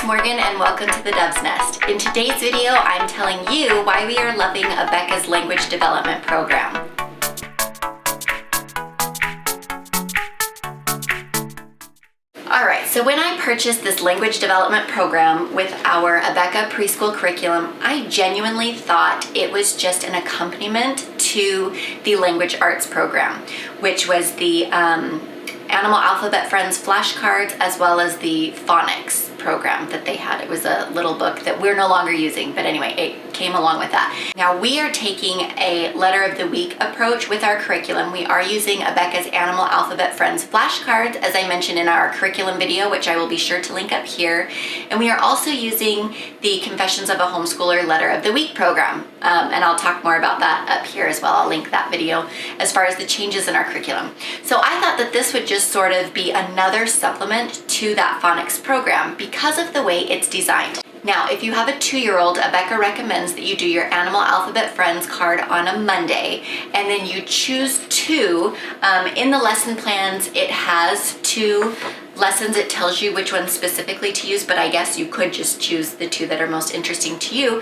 it's Morgan and welcome to the Dove's Nest. In today's video, I'm telling you why we are loving Abeka's language development program. Alright, so when I purchased this language development program with our Abeka Preschool Curriculum, I genuinely thought it was just an accompaniment to the language arts program, which was the Animal Alphabet Friends flashcards as well as the phonics program that they had. It was a little book that we're no longer using, but anyway, it came along with that. Now we are taking a letter of the week approach with our curriculum. We are using Abeka's Animal Alphabet Friends flashcards, as I mentioned in our curriculum video, which I will be sure to link up here. And we are also using the Confessions of a Homeschooler letter of the week program. And I'll talk more about that up here as well. I'll link that video as far as the changes in our curriculum. So I thought that this would just sort of be another supplement to that phonics program because of the way it's designed. Now, if you have a 2-year-old, Abeka recommends that you do your Animal Alphabet Friends card on a Monday, and then you choose 2. In the lesson plans, it has 2 lessons. It tells you which ones specifically to use, but I guess you could just choose the 2 that are most interesting to you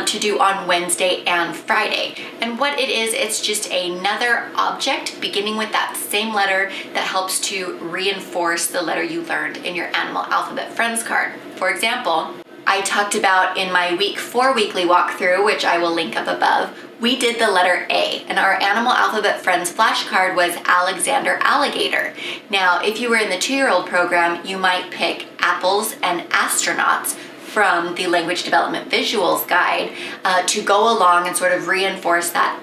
to do on Wednesday and Friday. And what it is, it's just another object beginning with that same letter that helps to reinforce the letter you learned in your Animal Alphabet Friends card. For example, I talked about in my week 4 weekly walkthrough, which I will link up above, we did the letter A, and our Animal Alphabet Friends flashcard was Alexander Alligator. Now, if you were in the 2-year-old program, you might pick Apples and Astronauts from the Language Development Visuals Guide to go along and sort of reinforce that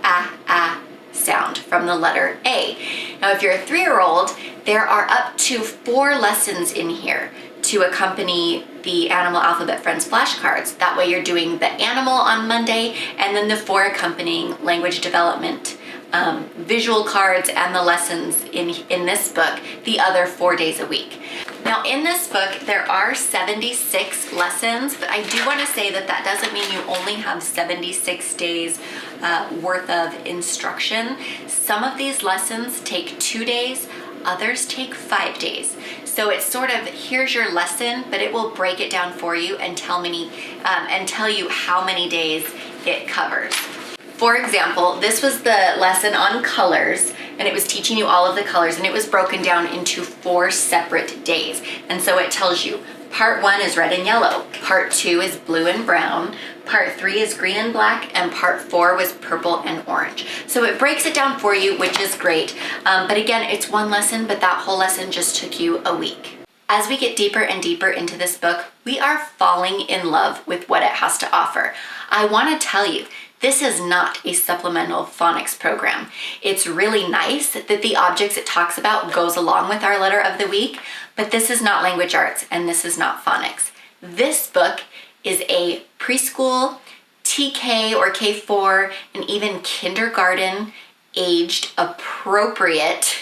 sound from the letter A. Now, if you're a 3-year-old, there are up to 4 lessons in here to accompany the Animal Alphabet Friends flashcards. That way you're doing the animal on Monday and then the 4 accompanying language development visual cards and the lessons in this book the other 4 days a week. Now in this book there are 76 lessons, but I do want to say that that doesn't mean you only have 76 days worth of instruction. Some of these lessons take 2 days, others take 5 days. So it's sort of, here's your lesson, but it will break it down for you and tell you how many days it covers. For example, this was the lesson on colors, and it was teaching you all of the colors, and it was broken down into 4 separate days. And so it tells you, part 1 is red and yellow, part 2 is blue and brown, part 3 is green and black, and part 4 was purple and orange. So it breaks it down for you, which is great. But again, it's 1 lesson, but that whole lesson just took you a week. As we get deeper and deeper into this book, we are falling in love with what it has to offer. I want to tell you, this is not a supplemental phonics program. It's really nice that the objects it talks about goes along with our letter of the week, but this is not language arts and this is not phonics. This book is a preschool, TK or K4, and even kindergarten aged appropriate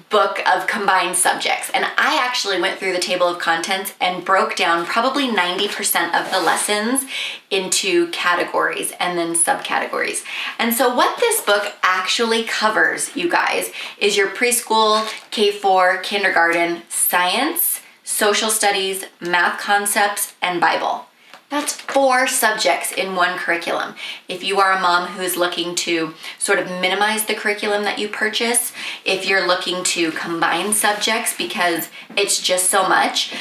book of combined subjects. And I actually went through the table of contents and broke down probably 90% of the lessons into categories and then subcategories. And so what this book actually covers, you guys, is your preschool, K4, kindergarten, science, social studies, math concepts, and Bible. That's 4 subjects in 1 curriculum. If you are a mom who's looking to sort of minimize the curriculum that you purchase, if you're looking to combine subjects because it's just so much,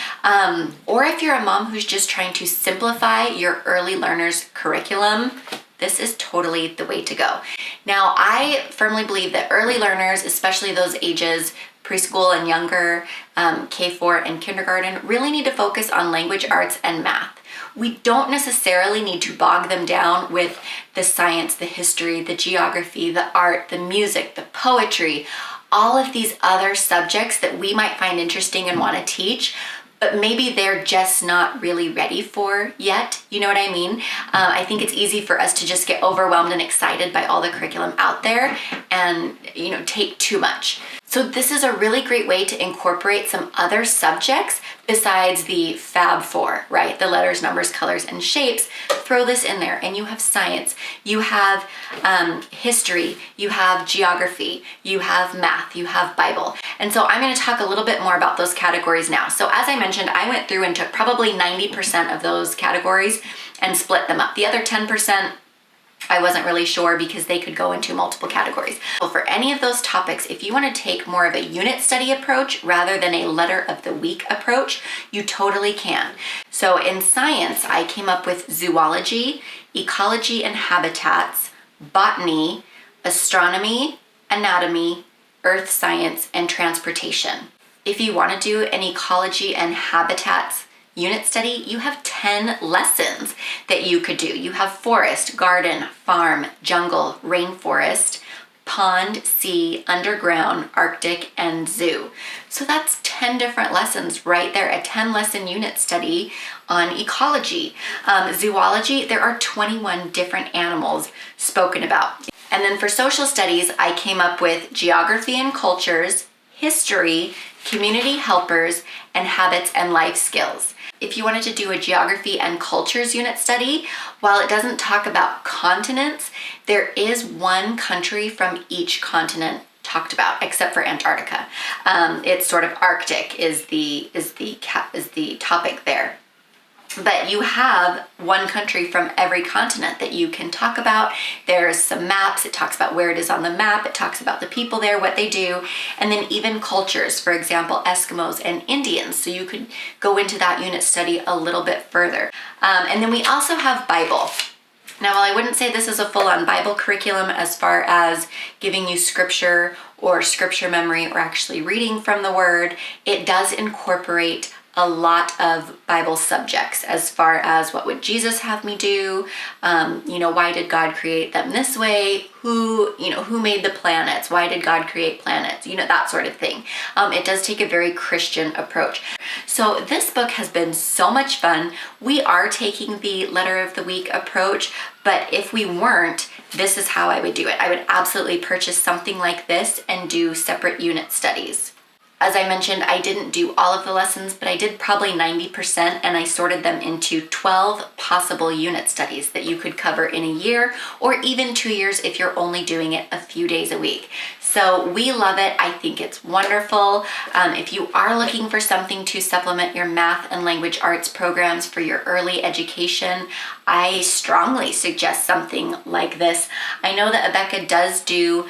or if you're a mom who's just trying to simplify your early learners curriculum, this is totally the way to go. Now, I firmly believe that early learners, especially those ages preschool and younger, K4 and kindergarten, really need to focus on language arts and math. We don't necessarily need to bog them down with the science, the history, the geography, the art, the music, the poetry, all of these other subjects that we might find interesting and want to teach, but maybe they're just not really ready for yet. You know what I mean? I think it's easy for us to just get overwhelmed and excited by all the curriculum out there and, take too much. So this is a really great way to incorporate some other subjects besides the Fab Four, right? The letters, numbers, colors, and shapes. Throw this in there and you have science, you have history, you have geography, you have math, you have Bible. And so I'm going to talk a little bit more about those categories now. So as I mentioned, I went through and took probably 90% of those categories and split them up. The other 10%, I wasn't really sure because they could go into multiple categories. So for any of those topics, if you want to take more of a unit study approach rather than a letter of the week approach, you totally can. So in science, I came up with zoology, ecology and habitats, botany, astronomy, anatomy, earth science, and transportation. If you want to do an ecology and habitats unit study, you have 10 lessons that you could do. You have forest, garden, farm, jungle, rainforest, pond, sea, underground, Arctic, and zoo. So that's 10 different lessons right there, a 10 lesson unit study on ecology. Zoology, there are 21 different animals spoken about. And then for social studies, I came up with geography and cultures, history, community helpers, and habits and life skills. If you wanted to do a geography and cultures unit study, while it doesn't talk about continents, there is one country from each continent talked about, except for Antarctica. It's sort of Arctic is the topic there. But you have one country from every continent that you can talk about. There's some maps. It talks about where it is on the map. It talks about the people there, what they do, and then even cultures, for example, Eskimos and Indians. So you could go into that unit study a little bit further. And then we also have Bible. Now, while I wouldn't say this is a full-on Bible curriculum as far as giving you scripture or scripture memory or actually reading from the Word, it does incorporate a lot of Bible subjects as far as what would Jesus have me do, why did God create them this way, who made the planets, why did God create planets, that sort of thing. It does take a very Christian approach. So this book has been so much fun. We are taking the letter of the week approach, but if we weren't, this is how I would do it. I would absolutely purchase something like this and do separate unit studies. As I mentioned, I didn't do all of the lessons, but I did probably 90%, and I sorted them into 12 possible unit studies that you could cover in a year, or even 2 years if you're only doing it a few days a week. So we love it. I think it's wonderful. If you are looking for something to supplement your math and language arts programs for your early education, I strongly suggest something like this. I know that Abeka does do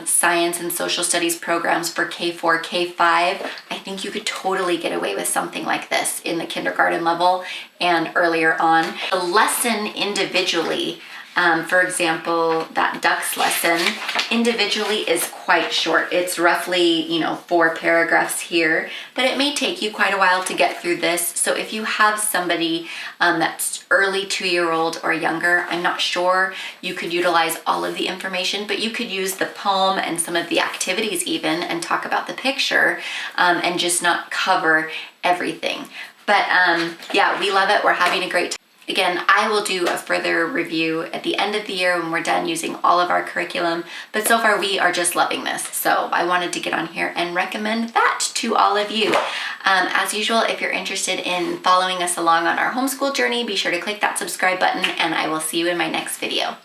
science and social studies programs for K4, K5. I think you could totally get away with something like this in the kindergarten level and earlier on. The lesson individually, for example, that ducks lesson individually is quite short. It's roughly, 4 paragraphs here, but it may take you quite a while to get through this. So if you have somebody that's early 2-year-old or younger, I'm not sure you could utilize all of the information, but you could use the poem and some of the activities even and talk about the picture and just not cover everything. But yeah, we love it. We're having a great time. Again, I will do a further review at the end of the year when we're done using all of our curriculum, but so far we are just loving this. So I wanted to get on here and recommend that to all of you. As usual, if you're interested in following us along on our homeschool journey, be sure to click that subscribe button, and I will see you in my next video.